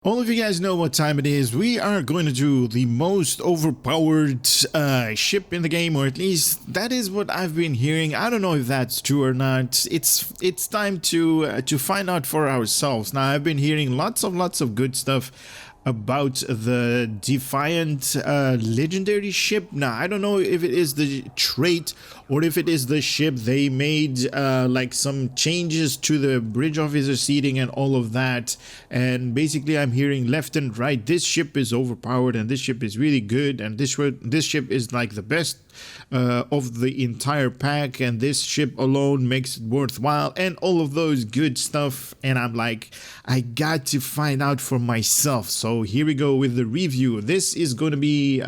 All of you guys know what time it is. We are going to do the most overpowered ship in the game, or at least that is what I've been hearing. I don't know if that's true or not. It's time to find out for ourselves. Now, I've been hearing lots of good stuff about the Defiant legendary ship. Now, I don't know if it is the trait or if it is the ship. They made like some changes to the bridge officer seating and all of that, and basically I'm hearing left and right, this ship is overpowered and this ship is really good, and this ship is like the best of the entire pack, and this ship alone makes it worthwhile, and all of those good stuff. And I'm like, I got to find out for myself. So here we go with the review. This is going to be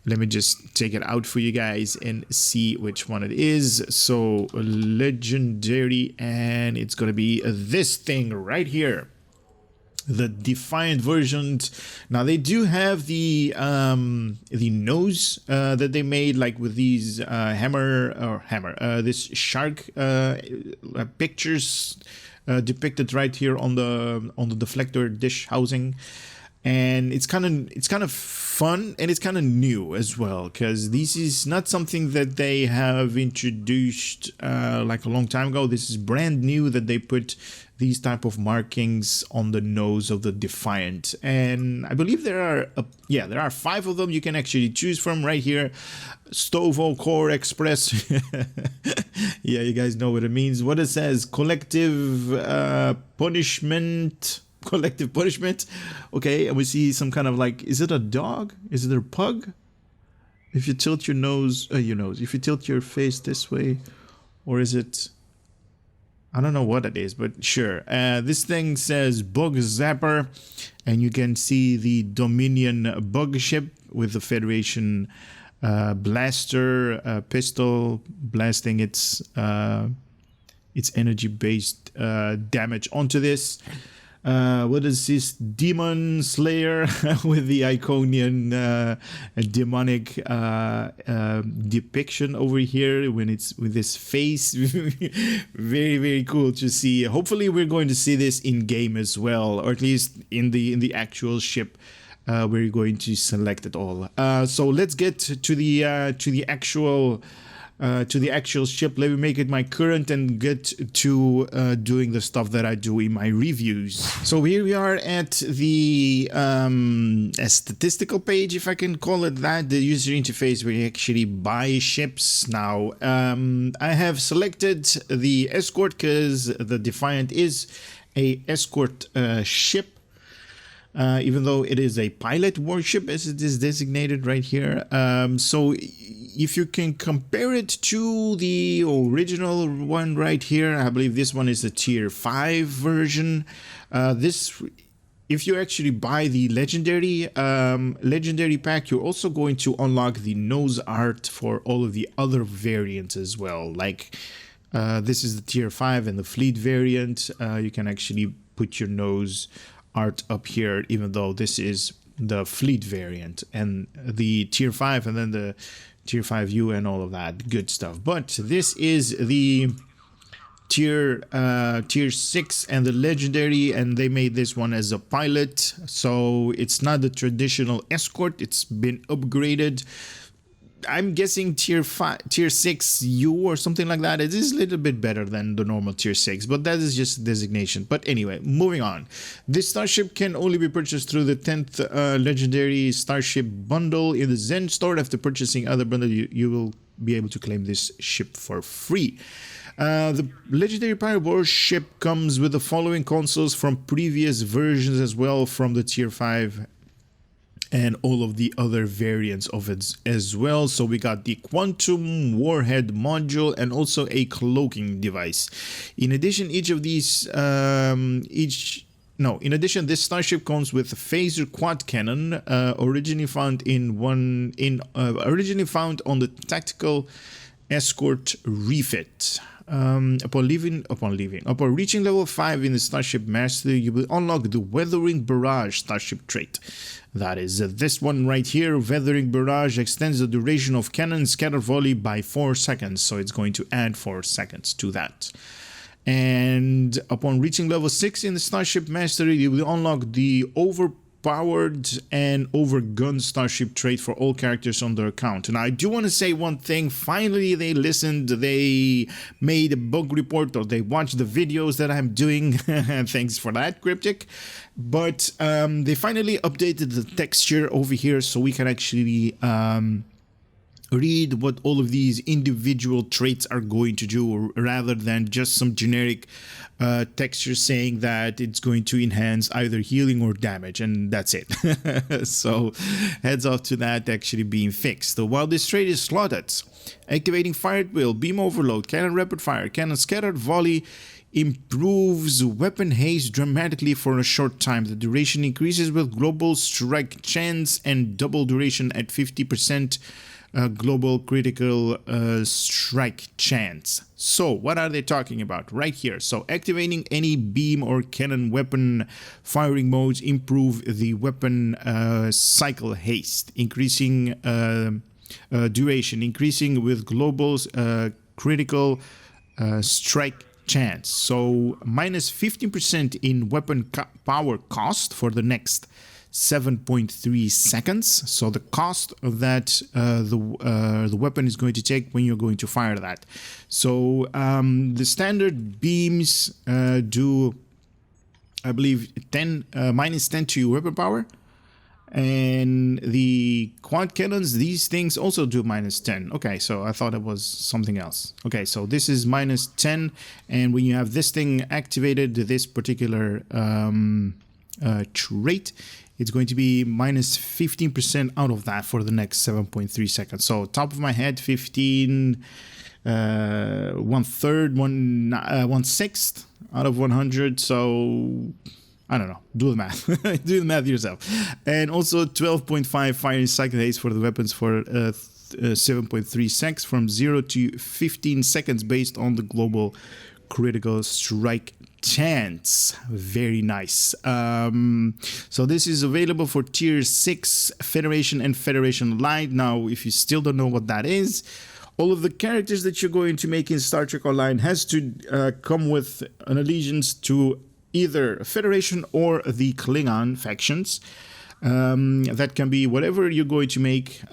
let me just take it out for you guys and see which one it is. So legendary, and it's going to be this thing right here, the Defiant version. Now they do have the nose that they made, like with these this shark pictures depicted right here on the deflector dish housing. And it's kind of fun, and it's kind of new as well, because this is not something that they have introduced like a long time ago. This is brand new that they put these type of markings on the nose of the Defiant, and I believe there are 5 of them you can actually choose from right here. Stovo Core Express. Yeah, you guys know what it means. What it says: collective punishment. Collective punishment. Okay, and we see some kind of, like, is it a dog? Is it a pug? If you tilt your nose, if you tilt your face this way, or is it, I don't know what it is, but sure. This thing says bug zapper, and you can see the Dominion bug ship with the Federation blaster pistol blasting its energy based damage onto this. What is this? Demon Slayer with the Iconian demonic depiction over here when it's with this face. Very cool to see. Hopefully we're going to see this in game as well, or at least in the actual ship. We're going to select it all. So let's get to the actual ship. Let me make it my current and get to doing the stuff that I do in my reviews. So here we are at the a statistical page, if I can call it that, the user interface where you actually buy ships. Now I have selected the escort because the Defiant is a escort ship. Even though it is a pilot warship, as it is designated right here. So if you can compare it to the original one right here, I believe this one is the tier 5 version. If you actually buy the legendary pack, you're also going to unlock the nose art for all of the other variants as well. Like this is the tier 5 and the fleet variant. You can actually put your nose art up here, even though this is the fleet variant and the tier 5 and then the tier 5U and all of that good stuff. But this is the tier 6 and the legendary, and they made this one as a pilot, so it's not the traditional escort. It's been upgraded. I'm guessing tier 6U or something like that. It is a little bit better than the normal tier 6, but that is just a designation. But anyway, moving on. This Starship can only be purchased through the 10th legendary Starship bundle in the Zen store. After purchasing other bundle, you will be able to claim this ship for free. The Legendary Pilot Warship comes with the following consoles from previous versions as well, from the tier 5 and all of the other variants of it as well. So we got the quantum warhead module and also a cloaking device. In addition, this Starship comes with a phaser quad cannon, originally found on the tactical escort refit. Upon reaching level 5 in the Starship Mastery, you will unlock the Weathering Barrage Starship trait. That is this one right here. Weathering Barrage extends the duration of cannon scatter volley by 4 seconds, so it's going to add 4 seconds to that. And upon reaching level 6 in the Starship Mastery, you will unlock the overpowered and overgunned Starship trait for all characters on their account. And I do want to say one thing. Finally, they listened. They made a bug report, or they watched the videos that I'm doing. Thanks for that, Cryptic. But they finally updated the texture over here so we can actually read what all of these individual traits are going to do, rather than just some generic texture saying that it's going to enhance either healing or damage, and that's it. So heads off to that actually being fixed. So while this trait is slotted, activating fire at will, beam overload, cannon rapid fire, cannon scattered volley improves weapon haste dramatically for a short time. The duration increases with global strike chance and double duration at 50% global critical strike chance. So what are they talking about right here? So activating any beam or cannon weapon firing modes improve the weapon cycle haste, increasing duration, increasing with global critical strike chance. So minus 15% in weapon power cost for the next 7.3 seconds. So the cost that the weapon is going to take when you're going to fire that. So the standard beams do, I believe, minus 10 to your weapon power. And the quad cannons, these things also do minus 10. Okay, so I thought it was something else. Okay, so this is minus 10. And when you have this thing activated, this particular trait, it's going to be minus 15% out of that for the next 7.3 seconds. So top of my head, 15, 1/3, 1/6 out of 100. So I don't know. Do the math. Do the math yourself. And also 12.5 firing cycle haste for the weapons for 7.3 seconds from 0 to 15 seconds based on the global critical strike chance. Very nice. So this is available for tier 6 Federation and Federation Light. Now, if you still don't know what that is, all of the characters that you're going to make in Star Trek Online has to come with an allegiance to either Federation or the Klingon factions. That can be whatever you're going to make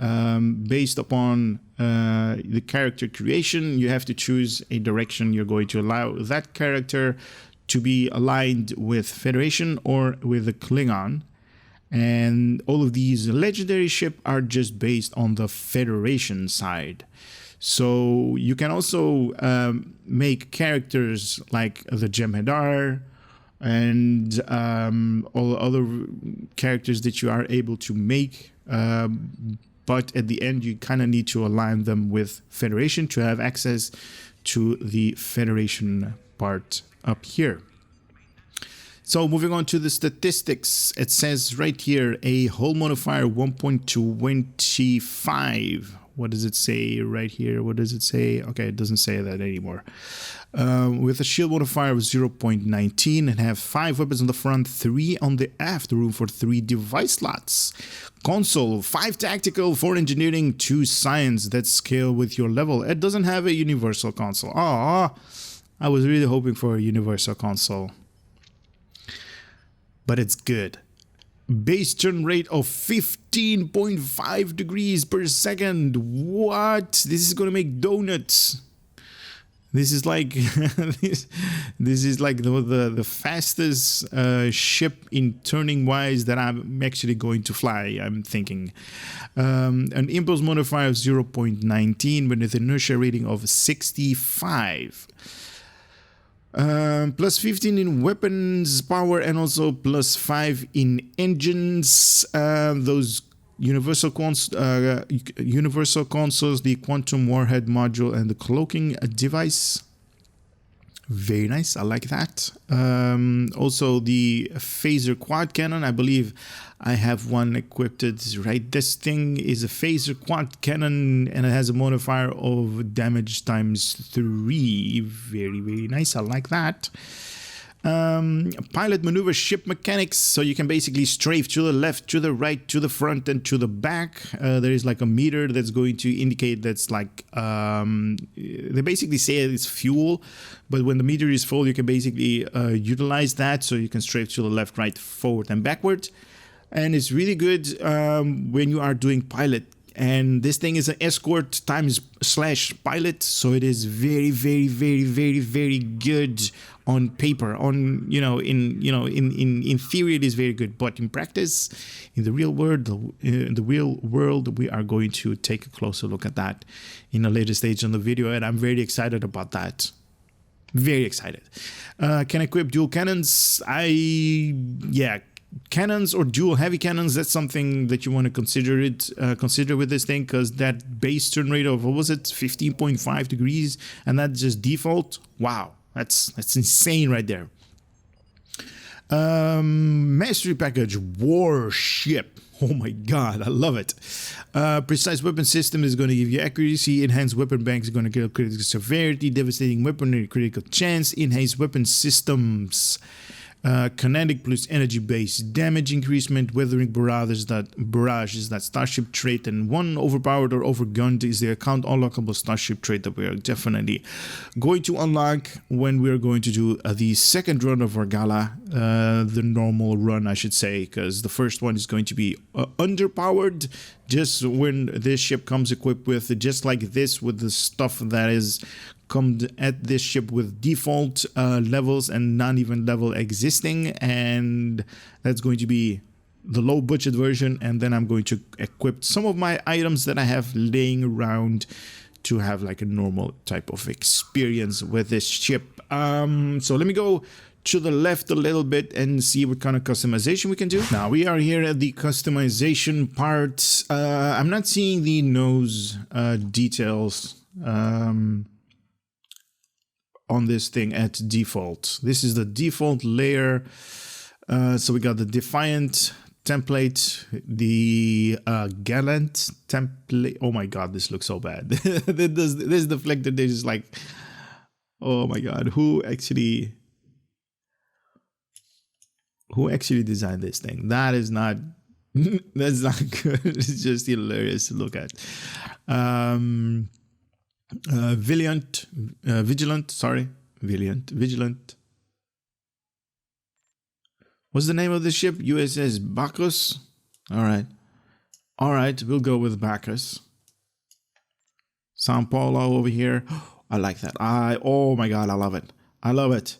based upon the character creation. You have to choose a direction you're going to allow that character to be aligned with Federation or with the Klingon. And all of these legendary ships are just based on the Federation side. So you can also make characters like the Jem'Hadar and all other characters that you are able to make, but at the end you kind of need to align them with Federation to have access to the Federation part up here. So moving on to the statistics, it says right here a hull modifier 1.25. What does it say right here? What does it say? Okay, it doesn't say that anymore. With a shield modifier of 0.19 and have 5 weapons on the front, 3 on the aft, room for 3 device slots. Console, 5 tactical, 4 engineering, 2 science that scale with your level. It doesn't have a universal console. Oh, I was really hoping for a universal console. But it's good. Base turn rate of 15.5 degrees per second. What? This is gonna make donuts. This is like this is like the fastest ship in turning wise that I'm actually going to fly, I'm thinking. An impulse modifier of 0.19 with an inertia rating of 65. Plus 15 in weapons power and also plus 5 in engines. Those universal consoles, the quantum warhead module, and the cloaking device. Very nice. I like that. Also the phaser quad cannon. I believe I have one equipped. Right, this thing is a phaser quad cannon and it has a modifier of damage times 3. Very, very nice. I like that. Pilot maneuver ship mechanics, so you can basically strafe to the left, to the right, to the front, and to the back. There is like a meter that's going to indicate that's like they basically say it's fuel, but when the meter is full you can basically utilize that, so you can strafe to the left, right, forward, and backward. And it's really good when you are doing pilot. And this thing is an escort times / pilot, so it is very, very, very, very, very good on paper. In theory, it is very good, but in practice, in the real world, we are going to take a closer look at that in a later stage on the video, and I'm very excited about that. Very excited. Can equip dual cannons. Cannons or dual heavy cannons, that's something that you want to consider with this thing, because that base turn rate of, what was it, 15.5 degrees, and that's just default. Wow, that's insane right there. Mastery package warship. Oh my god, I love it. Precise weapon system is going to give you accuracy. Enhanced weapon bank is going to give critical severity. Devastating weaponry, critical chance. Enhanced weapon systems. Kinetic plus energy based damage increasement. Weathering barrage is that starship trait, and one overpowered or overgunned is the account unlockable starship trait that we are definitely going to unlock when we are going to do the second run of our gala, the normal run I should say, because the first one is going to be underpowered, just when this ship comes equipped with just like this, with the stuff that is come at this ship with default levels and non-even level existing, and that's going to be the low budget version. And then I'm going to equip some of my items that I have laying around to have like a normal type of experience with this ship. So let me go to the left a little bit and see what kind of customization we can do. Now we are here at the customization part. I'm not seeing the nose details on this thing at default. This is the default layer. So we got the Defiant template, the Gallant template. Oh my god, this looks so bad. this deflector, this is like, oh my god, who actually designed this thing? That is not that's not good. It's just hilarious to look at. Vigilant. What's the name of the ship? U.S.S. Bacchus. All right, we'll go with Bacchus. Sao Paulo over here. I like that. Oh my god, I love it.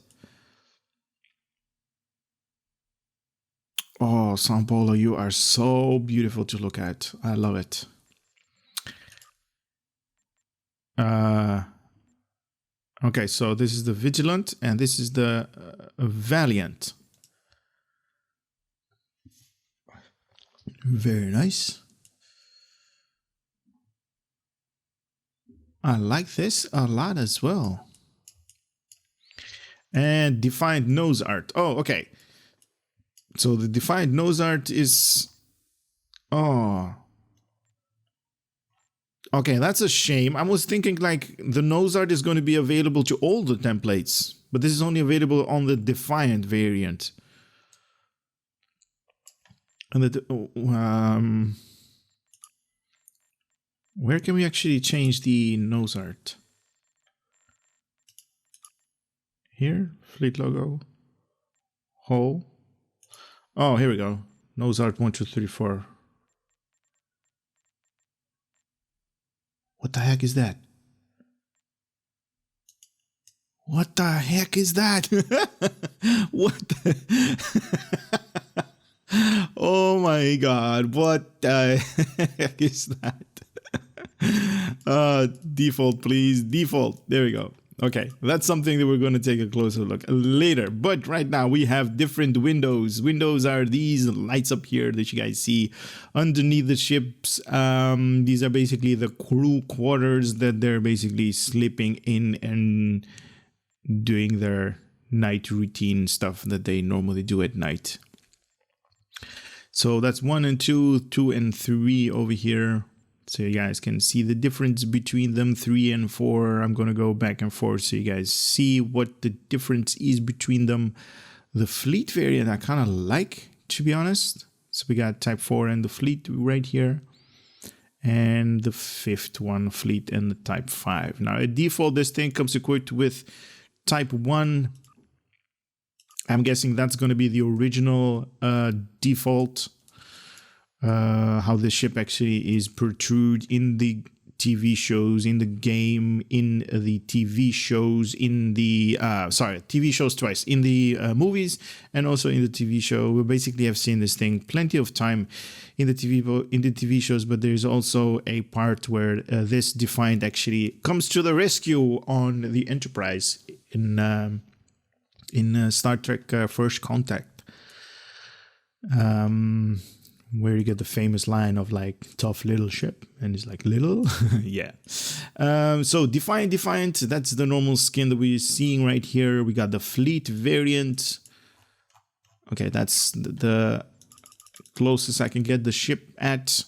Oh, Sao Paulo, you are so beautiful to look at. I love it. Okay, so this is the Vigilant and this is the Valiant. Very nice. I like this a lot as well. And Defiant nose art. Oh, okay. So the Defiant nose art is... Oh... Okay, that's a shame. I was thinking like the nose art is going to be available to all the templates, but this is only available on the Defiant variant. And where can we actually change the nose art? Here, fleet logo, hull. Oh, here we go. Nose art 1, 2, 3, 4. What the heck is that? What the heck is that? What the... Oh my god, what the heck is that? Default, please. Default. There we go. Okay, that's something that we're going to take a closer look later. But right now we have different windows. Windows are these lights up here that you guys see underneath the ships. These are basically the crew quarters that they're basically sleeping in and doing their night routine stuff that they normally do at night. So that's 1 and 2, 2 and 3 over here. so you guys can see the difference between them. 3 and 4. I'm going to go back and forth so you guys see what the difference is between them. The fleet variant I kind of like, to be honest. So we got Type 4 and the fleet right here. And the 5th one, fleet, and the Type 5. Now, at default, this thing comes equipped with Type 1. I'm guessing that's going to be the original default. How the ship actually is protrude in the TV shows, in the game, in the TV shows, in the TV shows twice, in the movies, and also in the TV show. We basically have seen this thing plenty of time in the TV shows, but there's also a part where this Defiant actually comes to the rescue on the Enterprise in Star Trek First Contact. Where you get the famous line of like, tough little ship, and it's like, little? Yeah. So Defiant, that's the normal skin that we're seeing right here. We got the fleet variant. Okay, that's the closest I can get the ship at.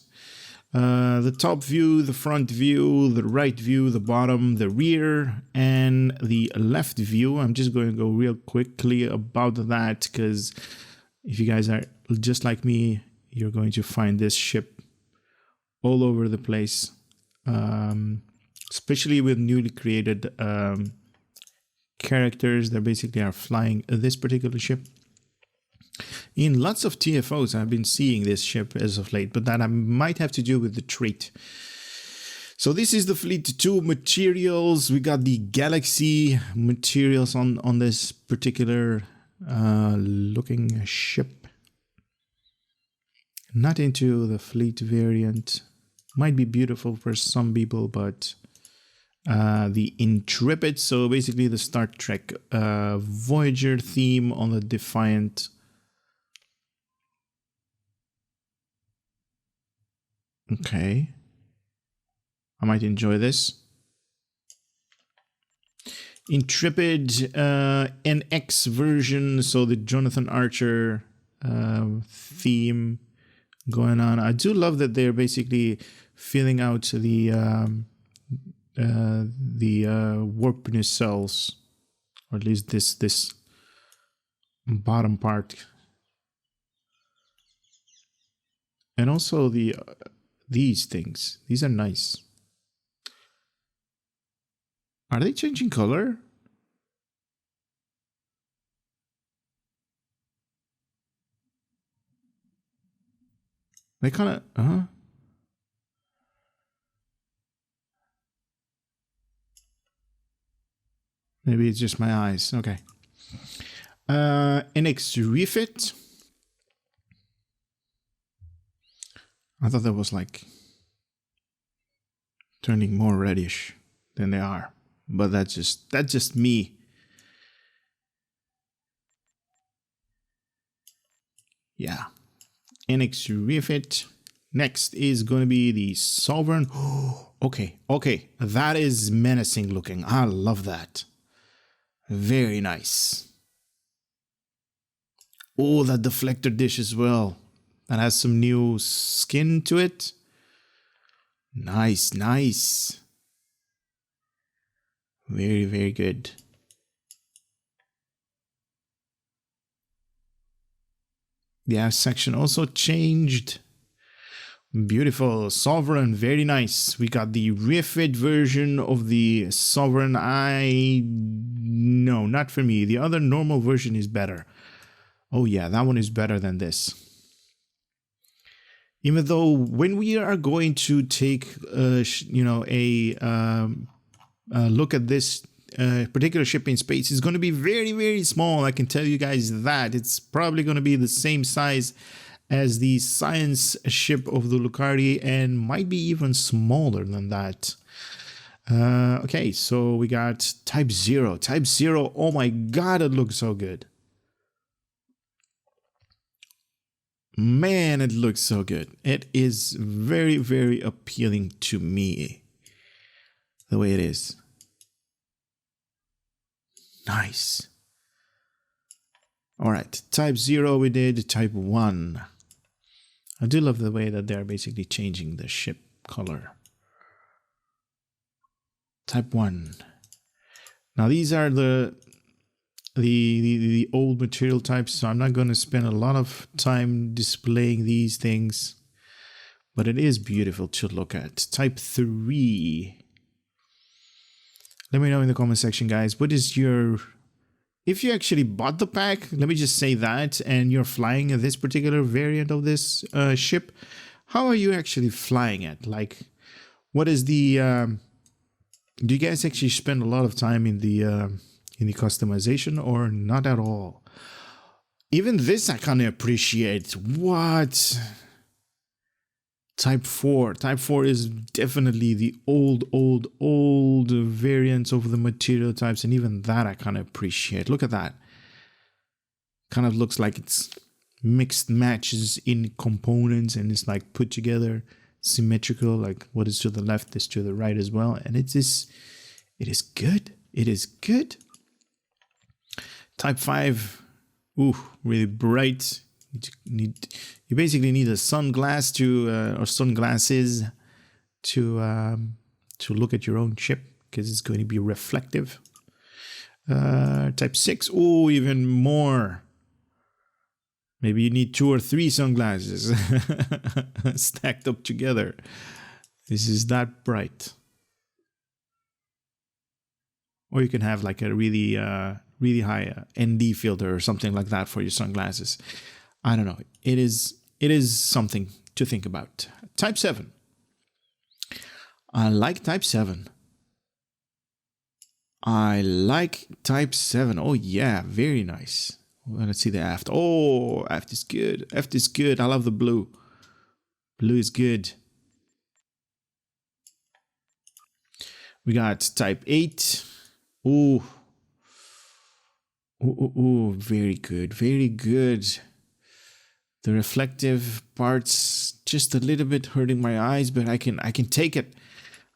The top view, the front view, the right view, the bottom, the rear, and the left view. I'm just going to go real quickly about that, because if you guys are just like me, you're going to find this ship all over the place, especially with newly created characters that basically are flying this particular ship. In lots of TFOs, I've been seeing this ship as of late, but that might have to do with the trait. So this is the Fleet 2 materials. We got the Galaxy materials on this particular looking ship. Not into the fleet variant. Might be beautiful for some people, but the Intrepid, so basically the Star Trek Voyager theme on the Defiant. Okay. I might enjoy this. Intrepid NX version, so the Jonathan Archer theme going on. I do love that they're basically filling out the warp nacelles, or at least this bottom part, and also these things. These are nice. Are they changing color? They kind of, maybe it's just my eyes. Okay. NX refit. I thought that was like turning more reddish than they are, but that's just me. Yeah. NX refit. Next is going to be the Sovereign. Okay, that is menacing looking. I love that. Very nice. Oh, that deflector dish as well. That has some new skin to it. Nice. Very, very good. The aft section also changed. Beautiful. Sovereign, very nice. We got the refit version of the Sovereign. No, not for me. The other normal version is better. Oh yeah, that one is better than this. Even though when we are going to take a look at this particular ship in space, is going to be very, very small. I can tell you guys that. It's probably going to be the same size as the science ship of the Lucardi, and might be even smaller than that. Okay, so we got Type 0. Type 0, oh my god, it looks so good. Man, it looks so good. It is very, very appealing to me, the way it is. Nice. All right, Type 0 we did. Type 1. I do love the way that they're basically changing the ship color. Type 1. Now these are the old material types, so I'm not going to spend a lot of time displaying these things, but it is beautiful to look at. Type 3. Let me know in the comment section, guys, what is your... If you actually bought the pack, let me just say that, and you're flying this particular variant of this ship, how are you actually flying it? Like, what is the... do you guys actually spend a lot of time in the customization or not at all? Even this I kind of appreciate. What? Type 4. Type 4 is definitely the old variants of the material types, and even that I kind of appreciate. Look at that. Kind of looks like it's mixed matches in components, and it's like put together symmetrical, like what is to the left is to the right as well, and it is good. It is good. Type 5. Ooh, really bright. You basically need a sunglass or sunglasses to look at your own ship, because it's going to be reflective. Type 6. Oh, even more. Maybe you need 2 or 3 sunglasses stacked up together. This is that bright. Or you can have like a really high ND filter or something like that for your sunglasses. I don't know. It is something to think about. Type 7. I like Type 7. I like Type 7. Oh yeah, very nice. Well, let's see the aft. Oh, aft is good. Aft is good. I love the blue. Blue is good. We got Type 8. Ooh. Ooh, very good. Very good. The reflective parts just a little bit hurting my eyes, but I can take it.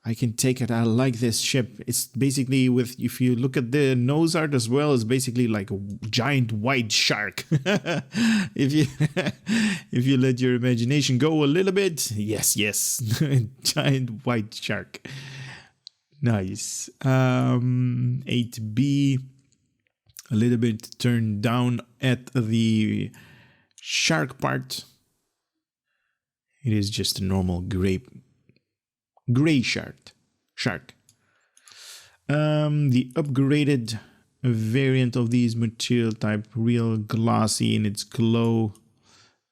I can take it. I like this ship. It's basically if you look at the nose art as well, it's basically like a giant white shark. if you let your imagination go a little bit, yes, giant white shark. Nice. 8B, a little bit turned down at the shark part. It is just a normal gray shark. The upgraded variant of these material type, real glossy in its glow.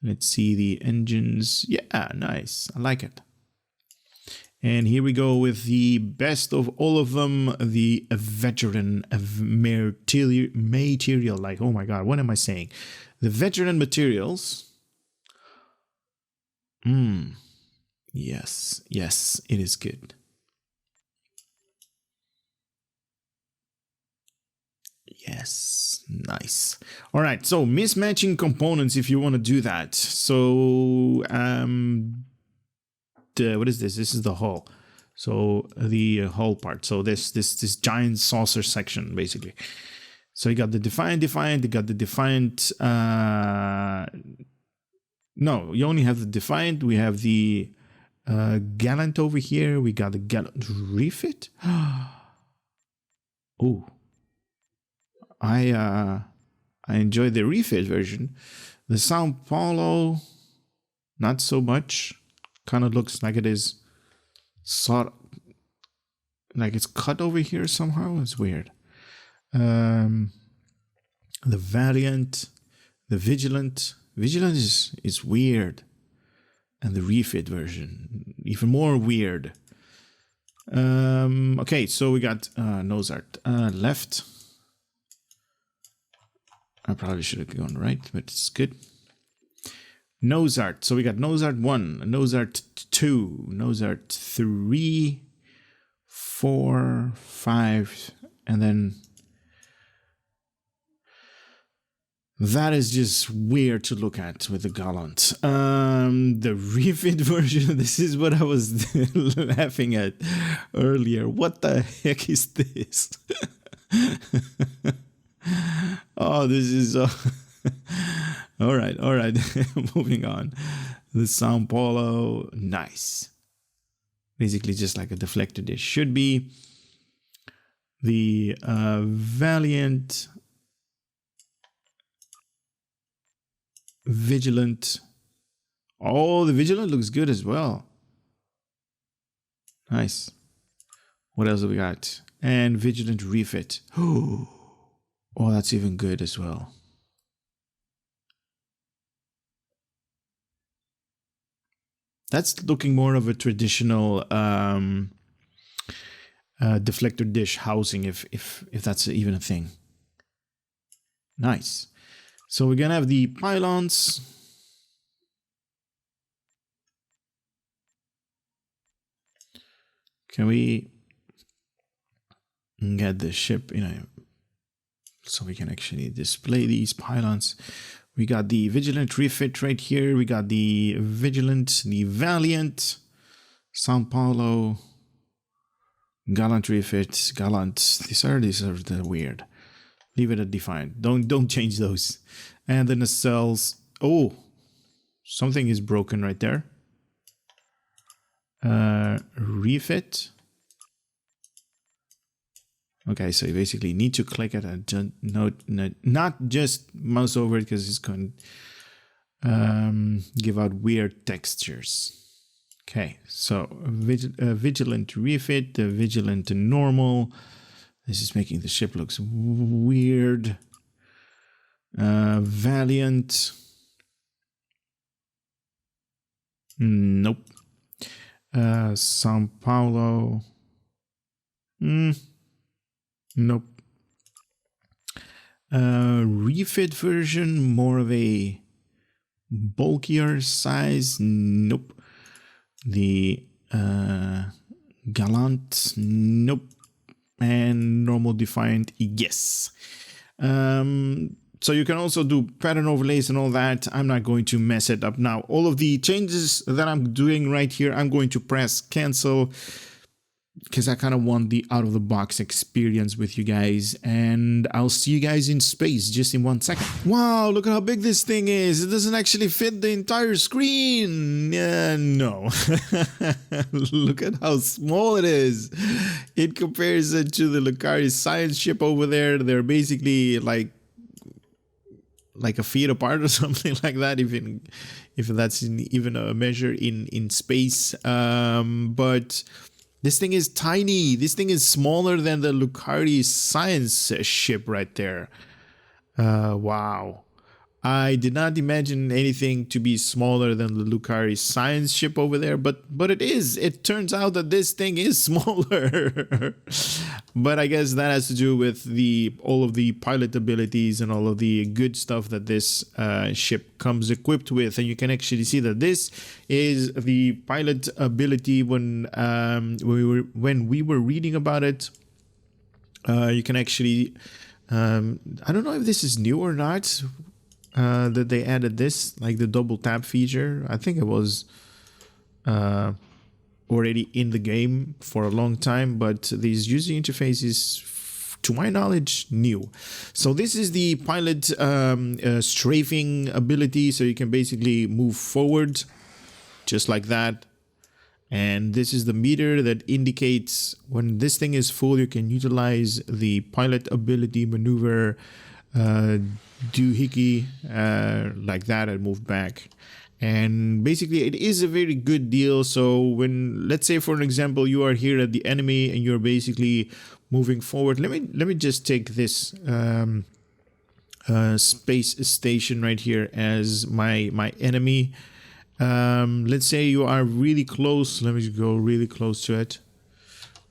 Let's see the engines. Yeah, nice. I like it. And here we go with the best of all of them, the veteran material. Like, oh my god, what am I saying? The veteran materials. Yes, it is good. Yes, nice. All right, so mismatching components if you want to do that. So, what is this? This is the hull. So the hull part. So this giant saucer section basically. So you got the Defiant. You got the Defiant. No, you only have the Defiant. We have the Gallant over here. We got the Gallant refit. Oh, I enjoyed the refit version. The Sao Paulo, not so much. Kind of looks like it is sort like it's cut over here somehow. It's weird. The Valiant, the Vigilant is weird, and the refit version even more weird. Okay, so we got nose art left. I probably should have gone right, but it's good. Nose art. So we got nose art 1, nose art 2, nose art 3, 4, 5, and then that is just weird to look at with the Gallant. The refit version, this is what I was laughing at earlier. What the heck is this? Oh, this is all right. Moving on. The Sao Paulo, nice. Basically just like a deflector dish should be. The Valiant, Vigilant. Oh, the Vigilant looks good as well. Nice. What else have we got? And Vigilant Refit. Oh, that's even good as well. That's looking more of a traditional deflector dish housing, if that's even a thing. Nice. So we're gonna have the pylons. Can we get the ship, so we can actually display these pylons? We got the Vigilant Refit right here. We got the Vigilant, the Valiant, Sao Paulo, Gallant Refit, Gallant. These are the weird. Leave it at Defiant. Don't change those. And the nacelles. Oh, something is broken right there. Refit. Okay, so you basically need to click it and not just mouse over it, because it's going to give out weird textures. Okay, so Vigilant Refit, the Vigilant Normal. This is making the ship looks weird. Valiant. Nope. Sao Paulo. Nope. Refit version, more of a bulkier size. Nope. The Gallant. Nope. And normal Defiant. Yes. So you can also do pattern overlays and all that. I'm not going to mess it up now. All of the changes that I'm doing right here, I'm going to press cancel, because I kind of want the out-of-the-box experience with you guys. And I'll see you guys in space just in 1 second. Wow, look at how big this thing is. It doesn't actually fit the entire screen. No. Look at how small it is. It compares it to the Lucari science ship over there. They're basically like a feet apart or something like that, if that's even a measure in space. But this thing is tiny. This thing is smaller than the Lucari science ship right there. Wow. I did not imagine anything to be smaller than the Lucari science ship over there, but it is. It turns out that this thing is smaller. But I guess that has to do with all of the pilot abilities and all of the good stuff that this ship comes equipped with. And you can actually see that this is the pilot ability when we were reading about it. You can actually I don't know if this is new or not. That they added this, like the double tap feature. I think it was already in the game for a long time, but this user interface is, to my knowledge, new. So this is the pilot strafing ability, so you can basically move forward just like that. And this is the meter that indicates when this thing is full, you can utilize the pilot ability maneuver doohickey like that and move back. And basically it is a very good deal. So when, let's say for an example, you are here at the enemy and you're basically moving forward. Let me just take this space station right here as my enemy. Let's say you are really close. Let me go really close to it.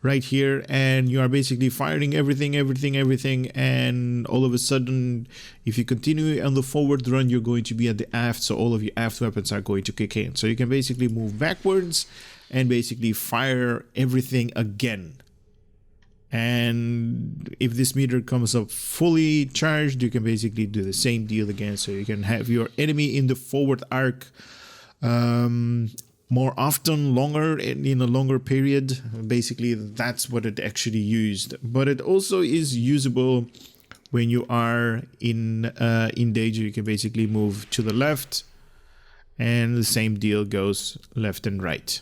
Right here, and you are basically firing everything, and all of a sudden, if you continue on the forward run, you're going to be at the aft, so all of your aft weapons are going to kick in. So you can basically move backwards and basically fire everything again. And if this meter comes up fully charged, you can basically do the same deal again. So you can have your enemy in the forward arc more often, longer, in a longer period. Basically, that's what it actually used. But it also is usable when you are in danger. You can basically move to the left and the same deal goes left and right.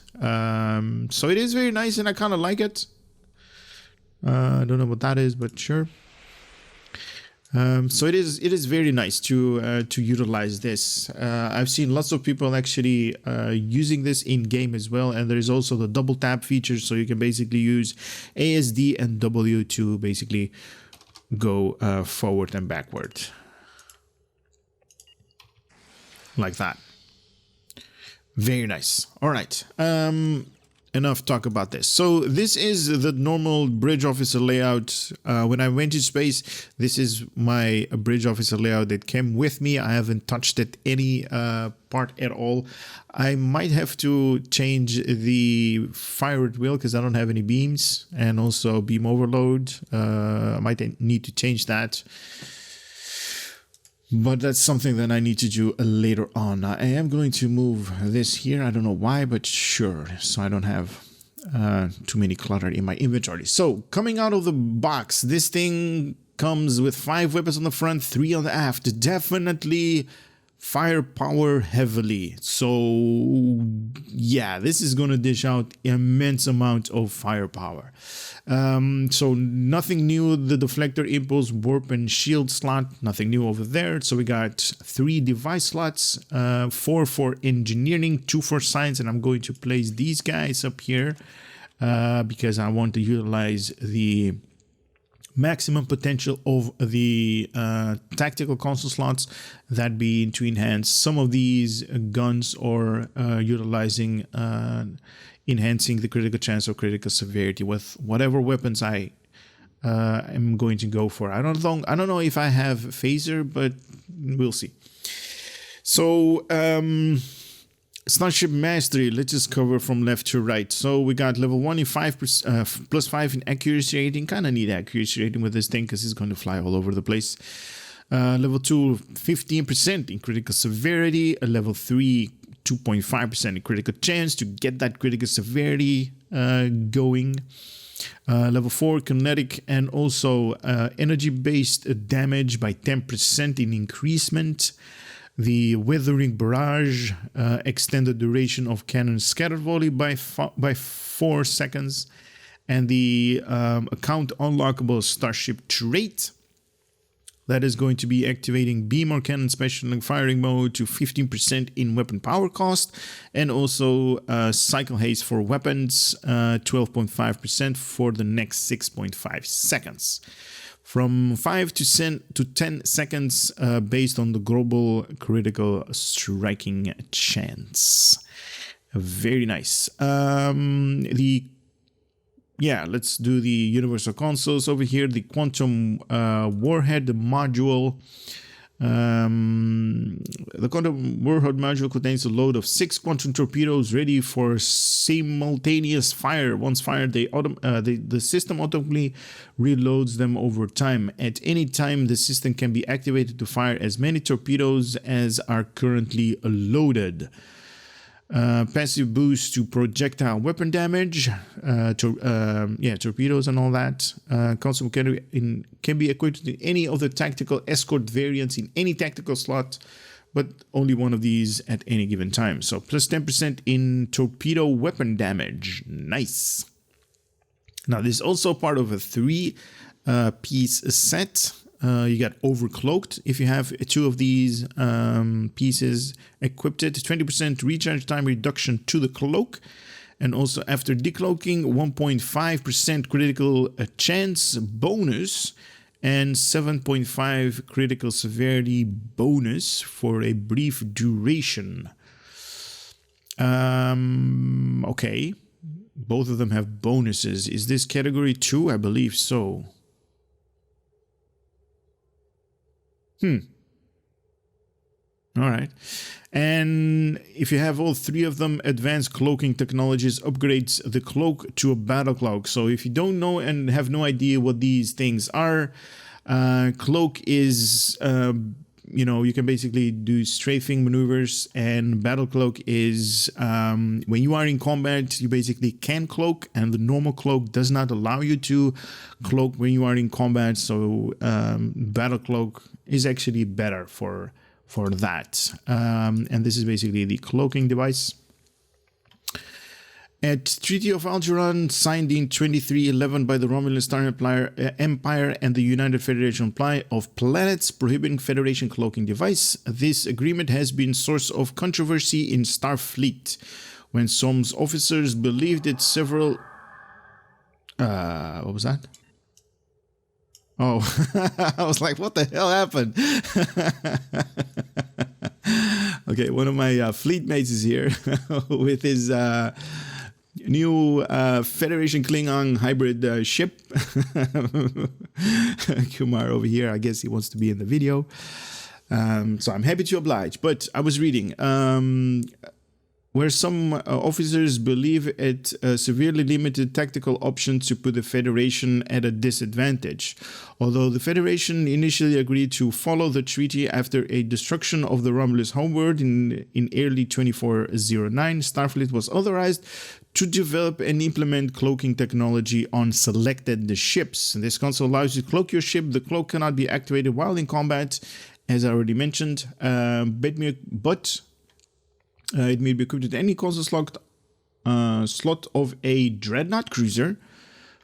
So it is very nice, and I kind of like it. I don't know what that is, but sure. So it is very nice to utilize this. I've seen lots of people actually using this in game as well, and there is also the double tap feature, so you can basically use ASD and W to basically go forward and backward like that. Very nice. All right. Enough talk about this. So this is the normal bridge officer layout. When I went to space, this is my bridge officer layout that came with me. I haven't touched it any part at all. I might have to change the fire at will because I don't have any beams, and also beam overload. I might need to change that. But that's something that I need to do later on. I am going to move this here. I don't know why, but sure. So I don't have too many clutter in my inventory. So coming out of the box, this thing comes with 5 weapons on the front, 3 on the aft. Definitely firepower heavily. So yeah, this is going to dish out immense amount of firepower. So nothing new. The deflector, impulse, warp, and shield slot, nothing new over there. So we got 3 device slots, 4 for engineering, 2 for science, and I'm going to place these guys up here because I want to utilize the maximum potential of the tactical console slots, that being to enhance some of these guns or utilizing enhancing the critical chance or critical severity with whatever weapons I am going to go for. I don't know if I have phaser, but we'll see. So Starship Mastery, let's just cover from left to right. So we got level 1 in plus 5 in accuracy rating. Kind of need accuracy rating with this thing because it's going to fly all over the place. Level 2, 15% in critical severity. Level 3, 2.5% in critical chance to get that critical severity going. Level 4, kinetic and also energy-based damage by 10% in increasement. The weathering barrage, extended duration of cannon scatter volley by 4 seconds. And the account unlockable Starship trait. That is going to be activating beam or cannon special firing mode to 15% in weapon power cost, and also cycle haste for weapons, 12.5% for the next 6.5 seconds. From 5 to 10 seconds based on the global critical striking chance. Very nice. Let's do the universal consoles over here. The quantum warhead module. The quantum warhead module contains a load of 6 quantum torpedoes ready for simultaneous fire. Once fired, the system automatically reloads them over time. At any time, the system can be activated to fire as many torpedoes as are currently loaded. Passive boost to projectile weapon damage, torpedoes and all that. Console can be equipped in any of the tactical escort variants in any tactical slot, but only one of these at any given time. So plus 10% in torpedo weapon damage. Nice. Now this is also part of a 3-piece set. You got overcloaked if you have 2 of these pieces equipped. 20% recharge time reduction to the cloak, and also after decloaking 1.5% critical chance bonus and 7.5 critical severity bonus for a brief duration. Okay, both of them have bonuses. Is this category 2? I believe so. All right. And if you have all 3 of them, advanced cloaking technologies upgrades the cloak to a battle cloak. So if you don't know and have no idea what these things are, cloak is, you can basically do strafing maneuvers, and battle cloak is when you are in combat, you basically can cloak, and the normal cloak does not allow you to cloak when you are in combat. So battle cloak is actually better for for that. And this is basically the cloaking device. At Treaty of Algeron, signed in 2311 by the Romulan Star Empire and the United Federation of Planets, prohibiting Federation cloaking device. This agreement has been source of controversy in Starfleet, when some officers believed that several... what was that? Oh, I was like, what the hell happened? Okay, one of my fleet mates is here with his... new Federation Klingon hybrid ship. Kumar over here, I guess he wants to be in the video. So I'm happy to oblige. But I was reading where some officers believe it severely limited tactical options to put the Federation at a disadvantage. Although the Federation initially agreed to follow the treaty after a destruction of the Romulus homeworld in early 2409, Starfleet was authorized to develop and implement cloaking technology on selected ships. This console allows you to cloak your ship. The cloak cannot be activated while in combat, as I already mentioned, but it may be equipped with any console slot of a dreadnought cruiser,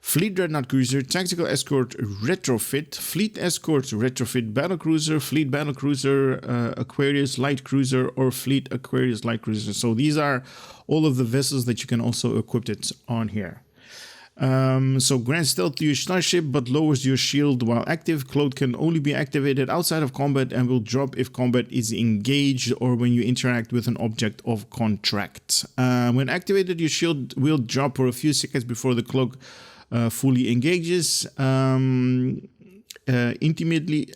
fleet dreadnought cruiser, tactical escort retrofit, fleet escort retrofit battlecruiser, fleet battlecruiser, Aquarius light cruiser, or fleet Aquarius light cruiser. So these are all of the vessels that you can also equip it on here. So grants stealth to your starship but lowers your shield while active. Cloak can only be activated outside of combat and will drop if combat is engaged or when you interact with an object of contract. When activated, your shield will drop for a few seconds before the cloak fully engages. Intimately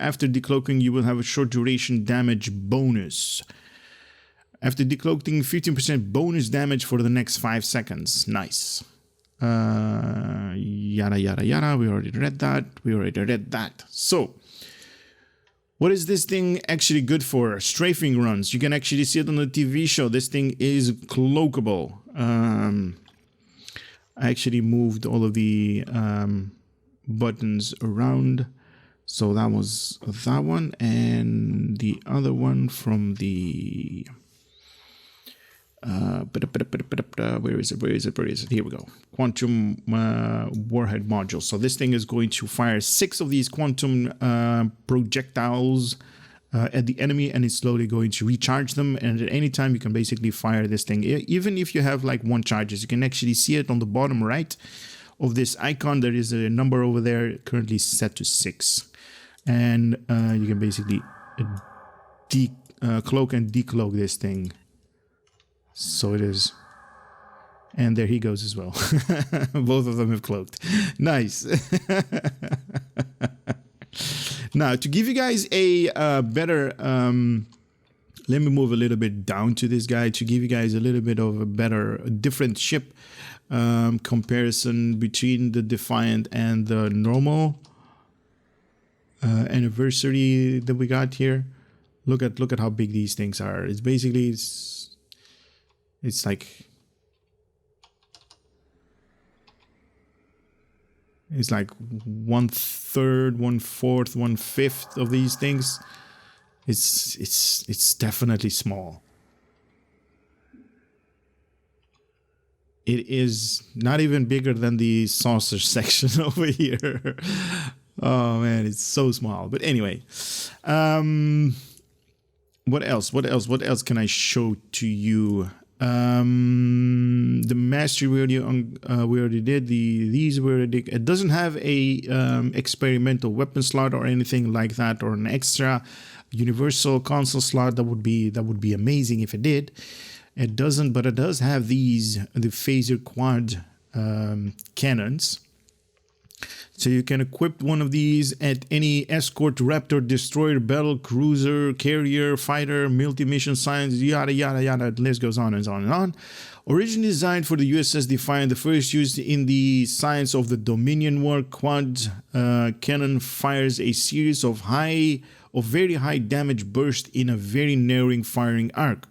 after decloaking, you will have a short duration damage bonus. After decloaking, 15% bonus damage for the next 5 seconds. Nice. Yada, yada, yada. We already read that. So, what is this thing actually good for? Strafing runs. You can actually see it on the TV show. This thing is cloakable. I actually moved all of the buttons around. So that was that one. And the other one from the... where is it? Here we go. Quantum warhead module. So this thing is going to fire 6 of these quantum projectiles at the enemy, and it's slowly going to recharge them. And at any time, you can basically fire this thing. Even if you have like 1 charges, you can actually see it on the bottom right of this icon. There is a number over there, currently set to 6, and you can basically cloak and decloak this thing. So it is. And there he goes as well. Both of them have cloaked. Nice. Now, to give you guys a better... let me move a little bit down to this guy to give you guys a little bit of a better, different ship comparison between the Defiant and the normal anniversary that we got here. Look at how big these things are. It's basically... It's like 1/3, 1/4, 1/5 of these things. It's definitely small. It is not even bigger than the saucer section over here. Oh man, it's so small. But anyway, what else? What else can I show to you? The mastery we already did. These we already did. It doesn't have a experimental weapon slot or anything like that, or an extra universal console slot. That would be amazing if it did. It doesn't, but it does have the phaser quad cannons. So you can equip one of these at any escort, raptor, destroyer, battle cruiser, carrier, fighter, multi-mission science, yada, yada, yada. The list goes on and on and on. Originally designed for the U.S.S. Defiant, the first used in the science of the Dominion War, quad cannon fires a series of of very high damage burst in a very narrowing firing arc.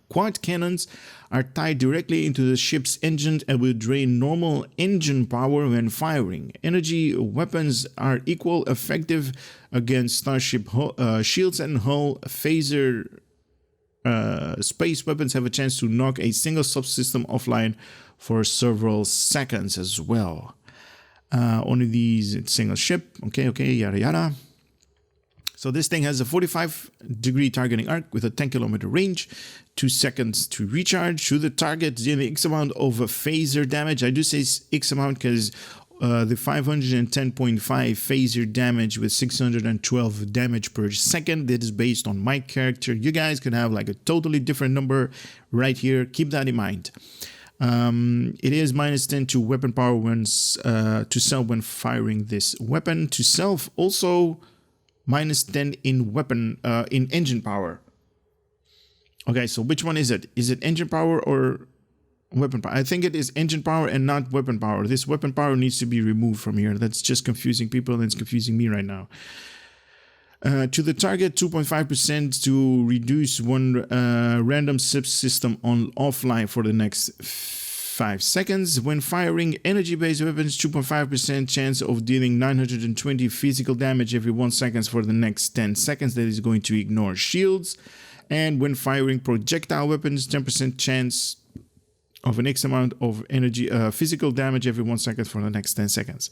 Quad cannons are tied directly into the ship's engine and will drain normal engine power when firing. Energy weapons are equal effective against Starship shields and hull. Phaser space weapons have a chance to knock a single subsystem offline for several seconds as well. Only these single ship. Okay, yada yada. So this thing has a 45-degree targeting arc with a 10-kilometer range, 2 seconds to recharge. Shoot the target dealing X amount of phaser damage. I do say X amount because the 510.5 phaser damage with 612 damage per second. That is based on my character. You guys could have like a totally different number right here. Keep that in mind. It is -10 to weapon power when to self when firing this weapon. To self also -10 in weapon in engine power. Okay, so which one is it? Is it engine power or weapon power? I think it is engine power and not weapon power. This weapon power needs to be removed from here. That's just confusing people and it's confusing me right now. To the target, 2.5% to reduce one random subsystem on offline for the next 5 seconds. When firing energy-based weapons, 2.5% chance of dealing 920 physical damage every 1 second for the next 10 seconds. That is going to ignore shields. And when firing projectile weapons, 10% chance of an X amount of energy physical damage every 1 second for the next 10 seconds.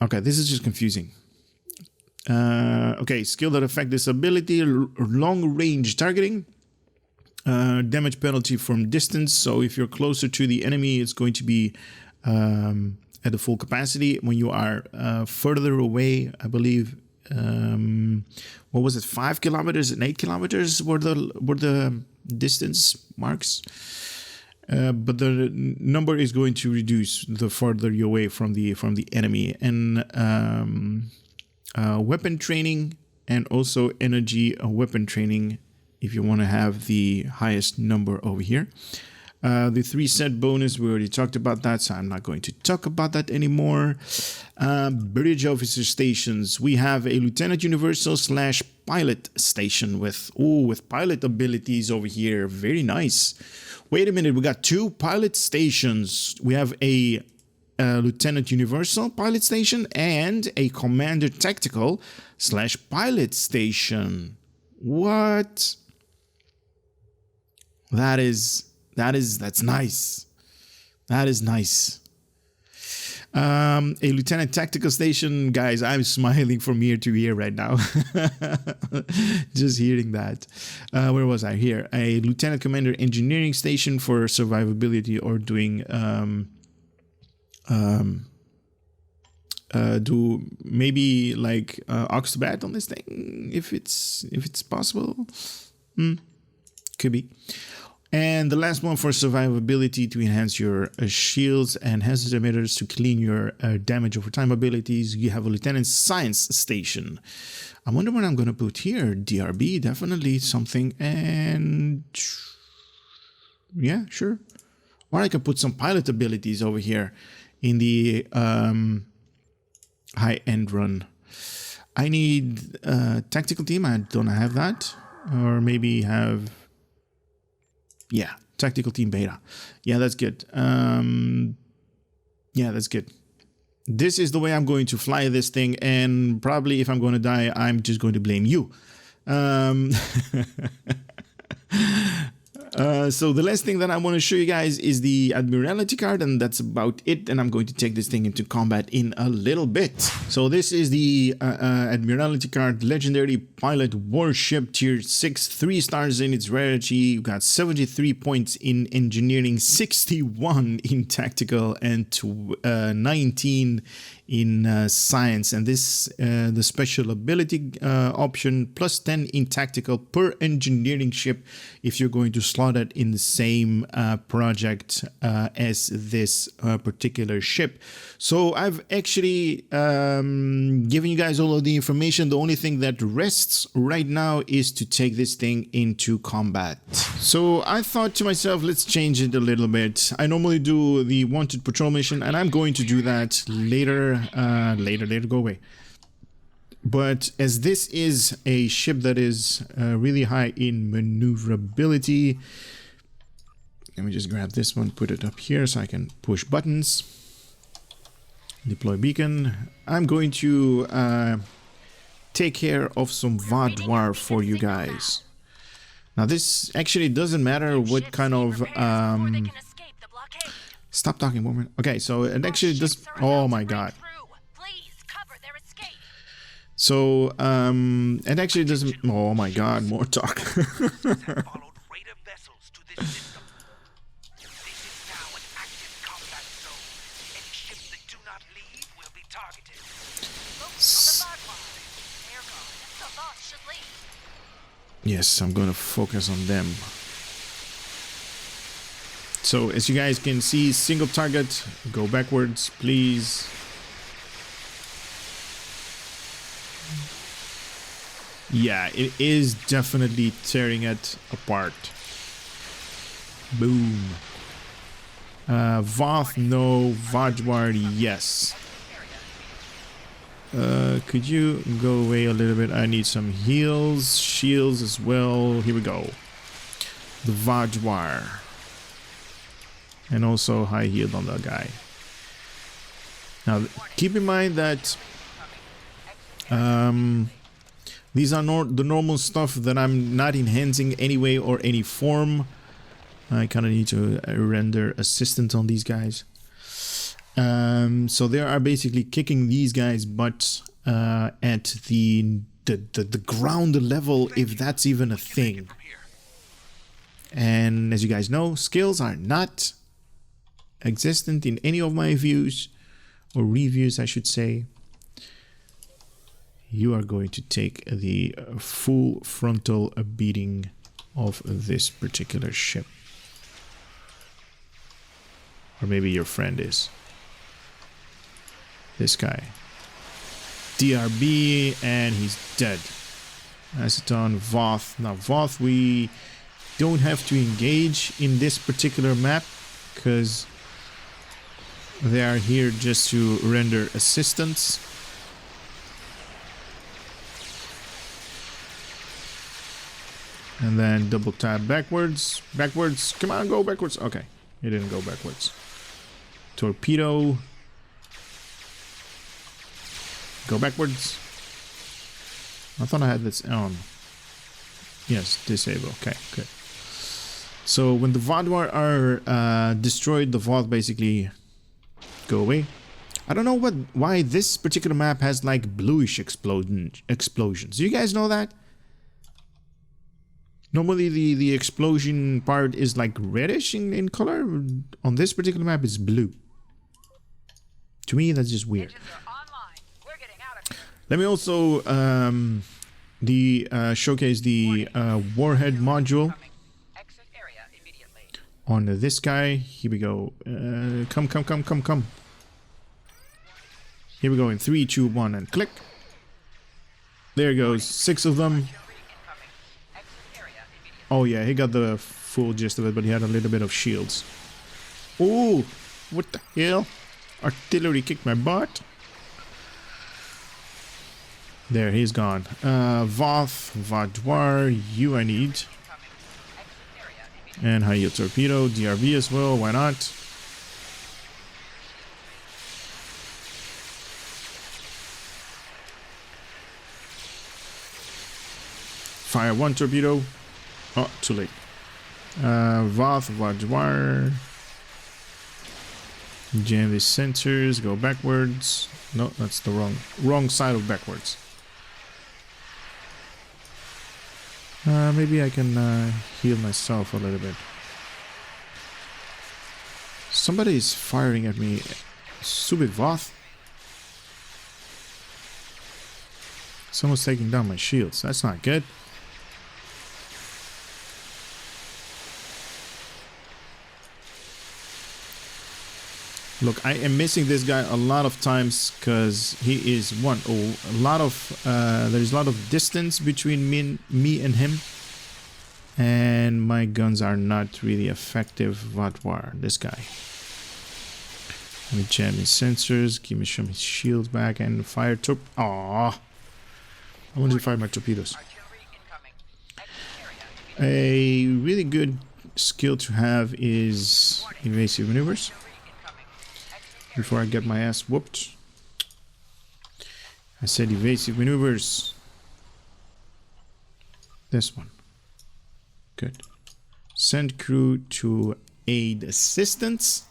Okay, this is just confusing. Okay, skill that affect this ability, long range targeting. Damage penalty from distance. So if you're closer to the enemy, it's going to be at the full capacity. When you are further away, I believe, what was it? 5 kilometers and 8 kilometers were the distance marks. But the number is going to reduce the further you're away from the enemy. And weapon training and also energy weapon training, if you want to have the highest number over here. The 3 set bonus, we already talked about that, so I'm not going to talk about that anymore. Bridge officer stations. We have a Lieutenant Universal / pilot station with pilot abilities over here. Very nice. Wait a minute, we got 2 pilot stations. We have a Lieutenant Universal pilot station and a Commander Tactical / pilot station. What? That's nice. That is nice. A Lieutenant Tactical Station, guys, I'm smiling from ear to ear right now. Just hearing that. Where was I? Here. A Lieutenant Commander Engineering Station for survivability or doing do maybe like Oxbat on this thing if it's possible. Could be. And the last one for survivability, to enhance your shields and hazard emitters to clean your damage over time abilities. You have a Lieutenant Science Station. I wonder what I'm going to put here. DRB, definitely something. And yeah, sure. Or I could put some pilot abilities over here in the high-end run. I need a tactical team. I don't have that. Or maybe have... Yeah, tactical team beta. Yeah, that's good. Yeah, that's good. This is the way I'm going to fly this thing, and probably if I'm going to die, I'm just going to blame you. So the last thing that I want to show you guys is the Admiralty card, and that's about it. And I'm going to take this thing into combat in a little bit. So this is the Admiralty card, Legendary Pilot Warship, Tier 6, 3 stars in its rarity. You got 73 points in engineering, 61 in tactical, and 19 in science. And this the special ability option, plus 10 in tactical per engineering ship if you're going to slot it in the same project as this particular ship. So I've actually given you guys all of the information. The only thing that rests right now is to take this thing into combat. So I thought to myself, let's change it a little bit. I normally do the wanted patrol mission, and I'm going to do that later. Later, go away. But as this is a ship that is really high in maneuverability, let me just grab this one, put it up here so I can push buttons. Deploy beacon. I'm going to take care of some Vadwar for you guys. Now this actually doesn't matter what kind of stop talking, woman. Okay, so it actually does. Oh my god. So it actually doesn't. Oh my god, more talk. Yes, I'm gonna focus on them. So as you guys can see, single target, go backwards, please. Yeah, it is definitely tearing it apart. Boom. Voth, no. Vajwar, yes. Could you go away a little bit? I need some heals, shields as well. Here we go. The Vajwar. And also high healed on that guy. Now, keep in mind that these are the normal stuff that I'm not enhancing any way or any form. I kind of need to render assistance on these guys. So they are basically kicking these guys' butts at the ground level, if that's even a thing. And as you guys know, skills are not existent in any of my views, or reviews I should say. You are going to take the full frontal beating of this particular ship. Or maybe your friend is. This guy. DRB, and he's dead. Aceton, Voth. Now Voth we don't have to engage in this particular map, because they are here just to render assistance. And then double tap backwards. Backwards. Come on, go backwards. Okay. It didn't go backwards. Torpedo. Go backwards. I thought I had this on. Yes, disable. Okay, good. So when the Vadwar are destroyed, the Voth basically go away. I don't know why this particular map has like bluish explosions. Do you guys know that? Normally the explosion part is like reddish in color. On this particular map it's blue. To me that's just weird. Let me also showcase the warhead module on this guy. Here we go. Come. Here we go in 3, 2, 1 and click. There goes 6 of them. Oh yeah, he got the full gist of it, but he had a little bit of shields. Oh, what the hell? Artillery kicked my butt. There, he's gone. Voth, Vadwar, you I need. And high yield torpedo, DRB as well, why not? Fire 1 torpedo. Oh, too late. Voth, Vadwar. Jam these sensors, go backwards. No, that's the wrong side of backwards. Maybe I can heal myself a little bit. Somebody is firing at me. Stupid Voth. Someone's taking down my shields. That's not good. Look, I am missing this guy a lot of times because he is there's a lot of distance between me and him, and my guns are not really effective. Vadwar, this guy. Let me jam his sensors, give me some shield back and fire torp. Aww. I want to fire my torpedoes. A really good skill to have is evasive maneuvers. Before I get my ass whooped. I said evasive maneuvers. This one. Good. Send crew to aid assistance.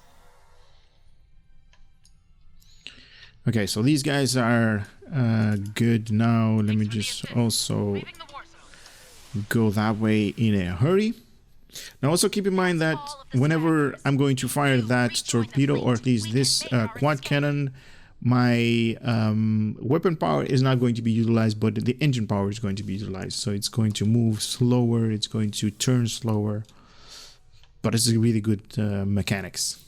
Okay, so these guys are good now. Let me just also go that way in a hurry. Now also keep in mind that whenever I'm going to fire that torpedo, or at least this quad cannon, my weapon power is not going to be utilized, but the engine power is going to be utilized. So it's going to move slower, it's going to turn slower, but it's a really good mechanics.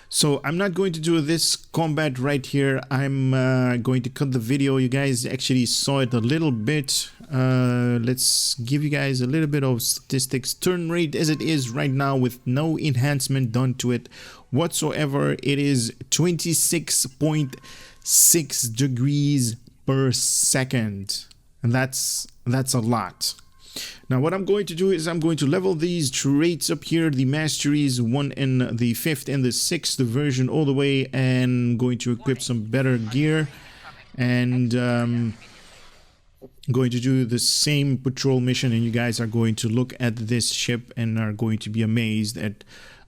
So I'm not going to do this combat right here. I'm going to cut the video. You guys actually saw it a little bit. Let's give you guys a little bit of statistics. Turn rate as it is right now with no enhancement done to it whatsoever. It is 26.6 degrees per second. And that's a lot. Now what I'm going to do is I'm going to level these traits up here, the masteries 1 and the 5th and the 6th version all the way, and going to equip some better gear, and going to do the same patrol mission, and you guys are going to look at this ship and are going to be amazed at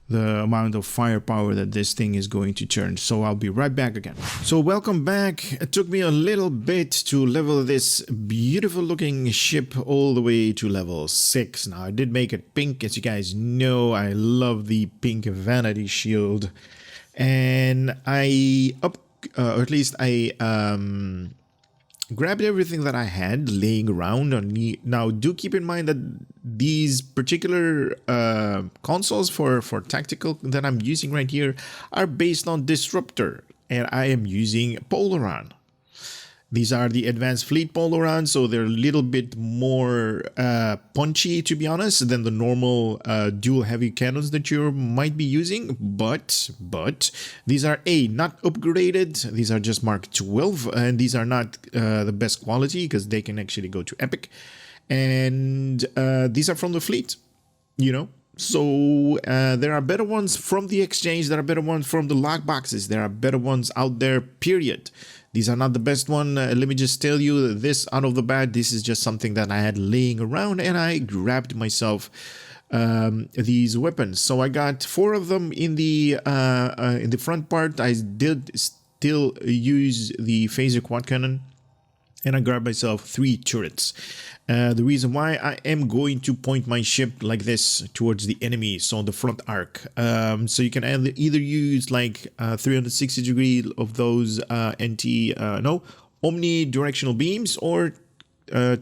the amount of firepower that this thing is going to turn. So I'll be right back again. So welcome back. It took me a little bit to level this beautiful looking ship all the way to level 6. Now I did make it pink, as you guys know. I love the pink vanity shield, and I or at least I grabbed everything that I had laying around on me. Now do keep in mind that these particular consoles for tactical that I'm using right here are based on Disruptor, and I am using Polaron. These are the advanced fleet Polaron, so they're a little bit more punchy, to be honest, than the normal dual heavy cannons that you might be using. But these are not upgraded. These are just Mark 12, and these are not the best quality because they can actually go to Epic. And these are from the fleet, you know. So there are better ones from the exchange. There are better ones from the lock boxes. There are better ones out there, period. These are not the best one. Let me just tell you this out of the bat. This is just something that I had laying around, and I grabbed myself these weapons. So I got 4 of them in the front part. I did still use the phaser quad cannon, and I grabbed myself 3 turrets. The reason why I am going to point my ship like this towards the enemy, so on the front arc. So you can either use like 360 degree of those omnidirectional beams, or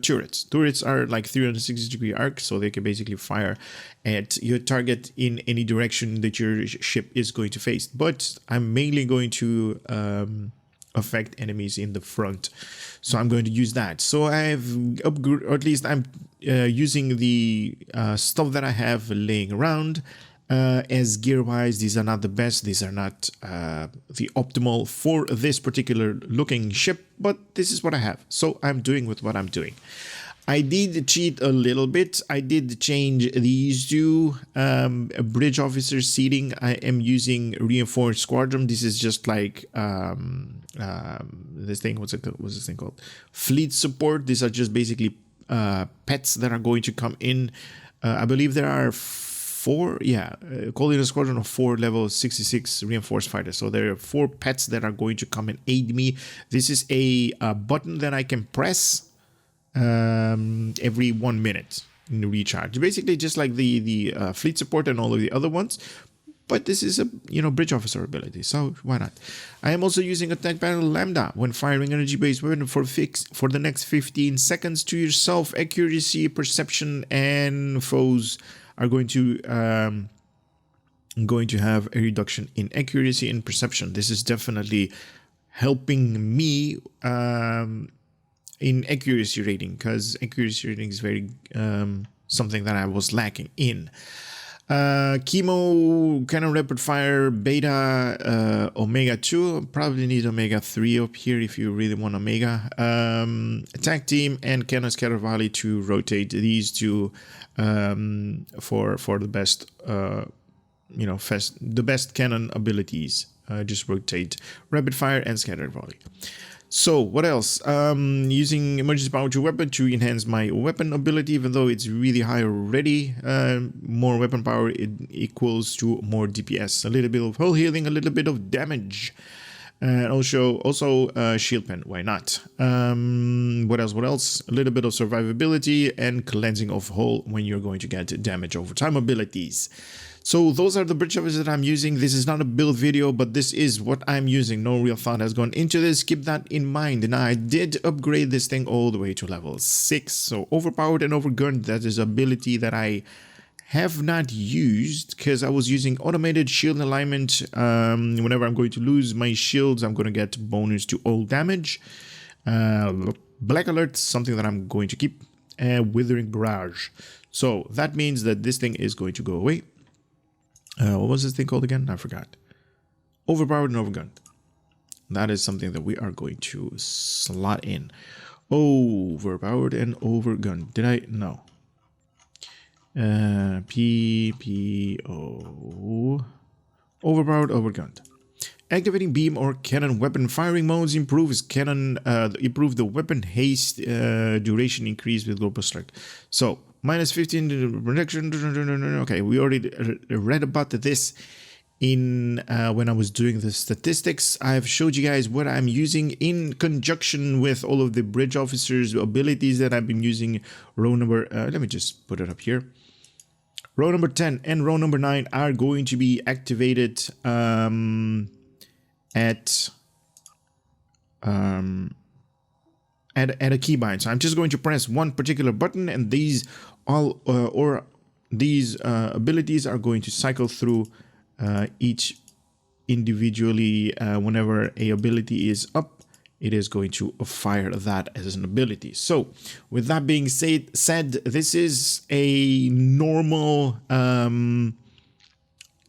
turrets. Turrets are like 360 degree arc, so they can basically fire at your target in any direction that your ship is going to face. But I'm mainly going to affect enemies in the front, so I'm going to use that. So I've upgraded, or at least I'm using the stuff that I have laying around. As gear wise, these are not the best. These are not the optimal for this particular looking ship, but this is what I have, so I'm doing with what I'm doing. I did cheat a little bit. I did change these two bridge officer seating. I am using reinforced squadron. This is just like this thing. What's this thing called? Fleet support. These are just basically pets that are going to come in. I believe there are 4. Yeah, call it a squadron of 4 level 66 reinforced fighters. So there are 4 pets that are going to come and aid me. This is a button that I can press every 1 minute in recharge, basically just like the fleet support and all of the other ones, but this is a bridge officer ability, so why not? I am also using attack panel lambda when firing energy based weapon for the next 15 seconds to yourself. Accuracy, perception, and foes are going to have a reduction in accuracy and perception. This is definitely helping me in accuracy rating, because accuracy rating is very something that I was lacking in. Chemo, cannon rapid fire, beta, omega 2. Probably need omega 3 up here if you really want omega. Attack team and cannon scatter volley to rotate these two for the best, the best cannon abilities. Just rotate rapid fire and scatter volley. So what else? Using emergency power to weapon to enhance my weapon ability, even though it's really high already. More weapon power equals to more DPS. A little bit of hull healing, a little bit of damage. And also shield pen. Why not? What else? A little bit of survivability and cleansing of hull when you're going to get damage over time abilities. So those are the bridge officers that I'm using. This is not a build video, but this is what I'm using. No real thought has gone into this. Keep that in mind. And I did upgrade this thing all the way to level 6. So overpowered and overgunned, that is ability that I have not used because I was using automated shield alignment. Whenever I'm going to lose my shields, I'm going to get bonus to all damage. Black alert, something that I'm going to keep. Withering barrage. So that means that this thing is going to go away. What was this thing called again? I forgot. Overpowered and overgunned. That is something that we are going to slot in. Overpowered and overgunned. Did I? No. PPO. Overpowered, overgunned. Activating beam or cannon weapon firing modes improves improve the weapon haste duration increase with global strike. So minus 15 protection. Okay, we already read about this in when I was doing the statistics. I've showed you guys what I'm using in conjunction with all of the bridge officers' abilities that I've been using. Row number, let me just put it up here. Row number 10 and row number 9 are going to be activated at a keybind. So I'm just going to press one particular button, and these abilities are going to cycle through each individually. Whenever a ability is up, it is going to fire that as an ability. So with that being said, this is a normal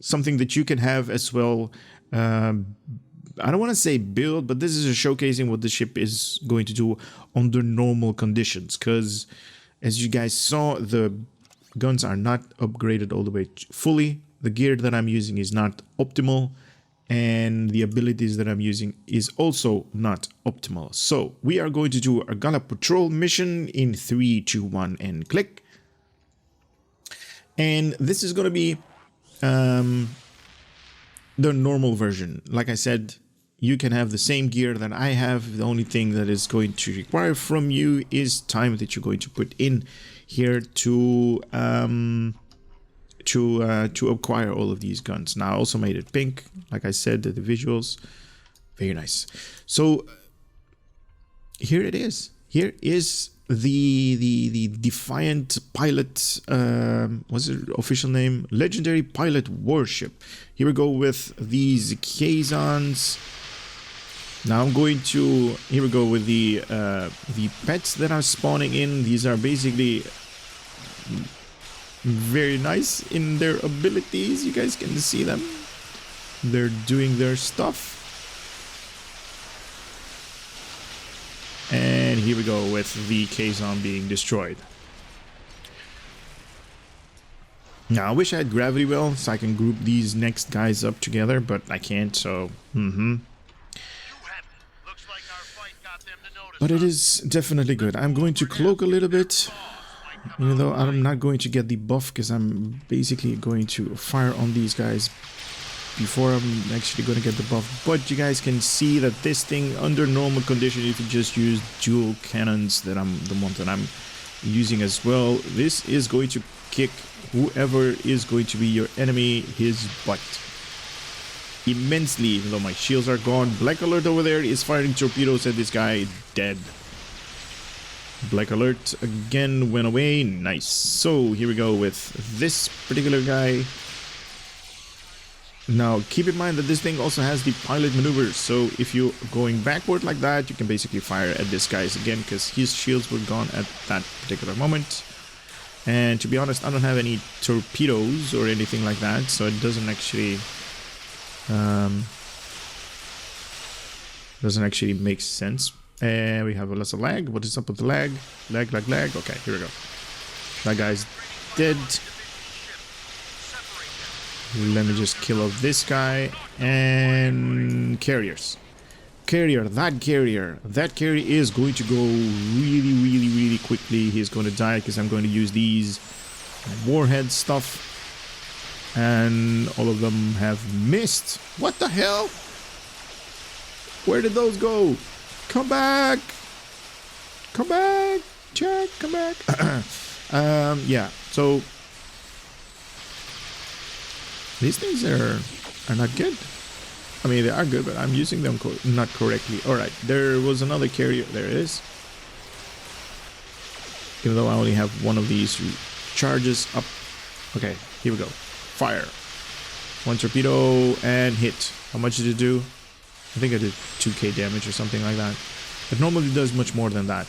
something that you can have as well. I don't want to say build, but this is a showcasing what the ship is going to do under normal conditions. Because as you guys saw, the guns are not upgraded all the way fully. The gear that I'm using is not optimal. And the abilities that I'm using is also not optimal. So we are going to do a Gala Patrol mission in 3, 2, 1 and click. And this is going to be the normal version. Like I said, you can have the same gear that I have. The only thing that is going to require from you is time that you're going to put in here to acquire all of these guns. Now I also made it pink, like I said, the visuals, very nice. So here it is. Here is the Defiant Pilot, what's the official name? Legendary Pilot Warship. Here we go with these Kazons. Now I'm going to, here we go with the pets that are spawning in. These are basically very nice in their abilities. You guys can see them. They're doing their stuff. And here we go with the Kazon being destroyed. Now I wish I had gravity well so I can group these next guys up together, but I can't, so But it is definitely good. I'm going to cloak a little bit, even though I'm not going to get the buff because I'm basically going to fire on these guys before I'm actually going to get the buff. But you guys can see that this thing, under normal conditions, if you just use dual cannons, that I'm the one that I'm using as well, this is going to kick whoever is going to be your enemy his butt immensely. Even though my shields are gone, Black Alert over there is firing torpedoes at this guy. Dead. Black Alert again went away. Nice. So here we go with this particular guy. Now keep in mind that this thing also has the pilot maneuvers, so if you're going backward like that, you can basically fire at this guy again because his shields were gone at that particular moment. And to be honest, I don't have any torpedoes or anything like that, so it doesn't actually make sense. And we have a lesser lag. What is up with the lag? Lag. Okay, here we go. That guy's dead. Let me just kill off this guy. And carriers. That carrier is going to go really quickly. He's going to die because I'm going to use these warhead stuff. And all of them have missed. What the hell? Where did those go? Come back! Come back! Jack, come back! Yeah, so these things are not good. I mean, they are good, but I'm using them not correctly. Alright, there was another carrier. There it is. Even though I only have one of these charges up. Okay, here we go. Fire. One torpedo and hit. How much did it do? I think I did 2k damage or something like that. It normally does much more than that.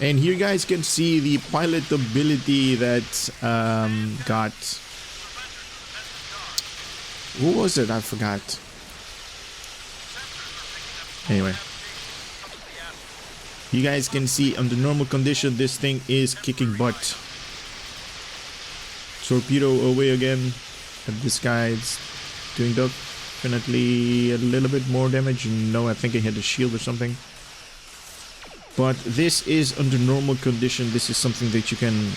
And here you guys can see the pilot ability that got... What was it? I forgot. Anyway. You guys can see under normal condition this thing is kicking butt. Torpedo away again. And this guy's doing definitely a little bit more damage. No, I think he had a shield or something. But this is under normal condition. This is something that you can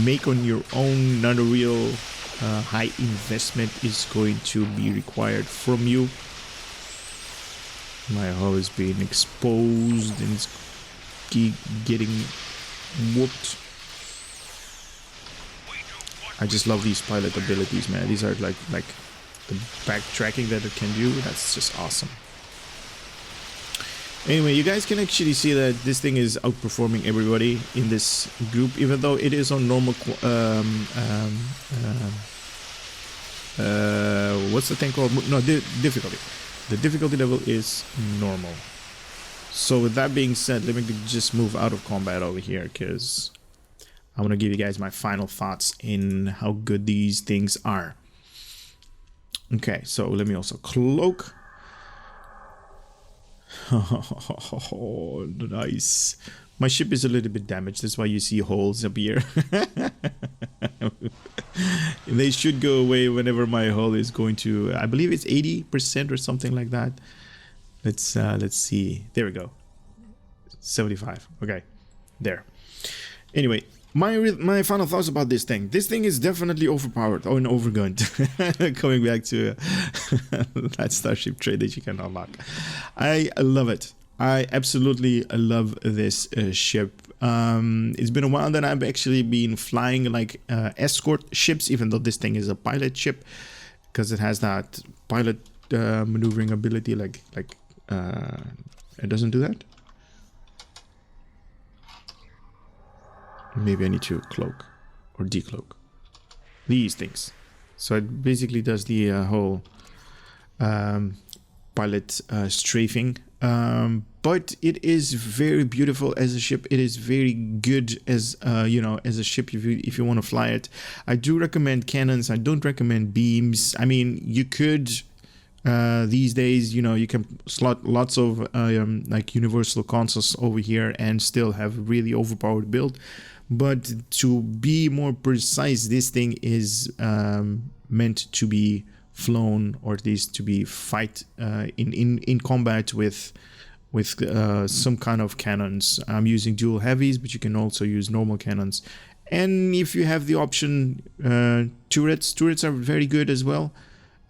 make on your own. Not a real high investment is going to be required from you. My hull is being exposed and it's getting whooped. I just love these pilot abilities, man. These are like the backtracking that it can do. That's just awesome. Anyway, you guys can actually see that this thing is outperforming everybody in this group, even though it is on normal. What's the thing called? No, difficulty. The difficulty level is normal. So with that being said, let me just move out of combat over here because I want to give you guys my final thoughts in how good these things are. Okay, so let me also cloak. Oh, nice. My ship is a little bit damaged. That's why you see holes up here. They should go away whenever my hull is going to... I believe it's 80% or something like that. Let's see. There we go. 75. Okay. There. Anyway, my final thoughts about this thing. This thing is definitely overpowered. Oh, and overgunned. Coming back to that Starship trait that you can unlock. I love it. I absolutely love this ship. It's been a while that I've actually been flying like escort ships, even though this thing is a pilot ship, because it has that pilot maneuvering ability. It doesn't do that. Maybe I need to cloak or decloak these things. So it basically does the whole pilot strafing. But it is very beautiful as a ship. It is very good as as a ship if you want to fly it. I do recommend cannons. I don't recommend beams. I mean, you could these days, you can slot lots of like universal consoles over here and still have really overpowered build. But to be more precise, this thing is meant to be flown, or at least to be fight in combat with some kind of cannons. I'm using dual heavies, but you can also use normal cannons. And if you have the option, turrets are very good as well.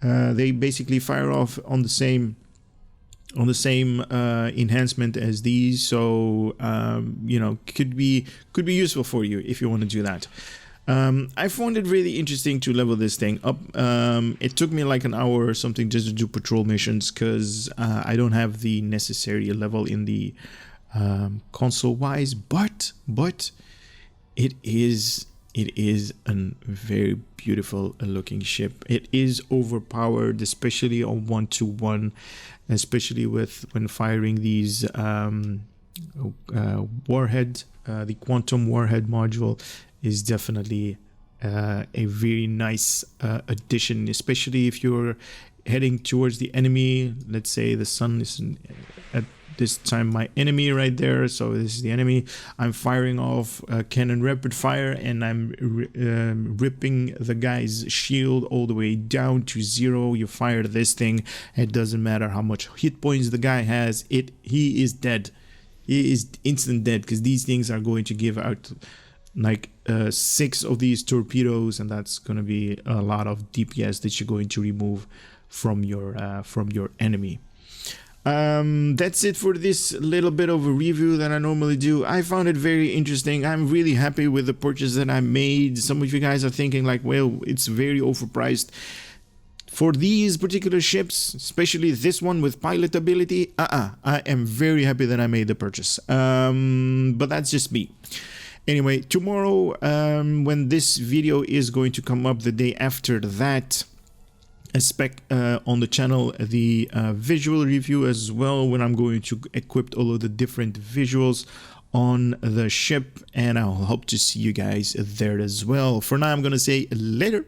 They basically fire off on the same enhancement as these, so could be useful for you if you want to do that. I found it really interesting to level this thing up. It took me like an hour or something just to do patrol missions because I don't have the necessary level in the console wise, but it is a very beautiful looking ship. It is overpowered, especially on 1-to-1, especially when firing these warhead the quantum warhead module is definitely a very nice addition, especially if you're heading towards the enemy. Let's say the sun is at this time my enemy right there, so this is the enemy. I'm firing off cannon rapid fire, and I'm ripping the guy's shield all the way down to 0. You fire this thing, it doesn't matter how much hit points the guy has, he is dead. He is instant dead, because these things are going to give out like 6 of these torpedoes, and that's going to be a lot of DPS that you're going to remove from your enemy. That's it for this little bit of a review that I normally do. I found it very interesting. I'm really happy with the purchase that I made. Some of you guys are thinking like, well, it's very overpriced. For these particular ships, especially this one with pilot ability, I am very happy that I made the purchase. But that's just me. Anyway, tomorrow, when this video is going to come up, the day after that, expect on the channel the visual review as well, when I'm going to equip all of the different visuals on the ship, and I'll hope to see you guys there as well. For now, I'm gonna say later.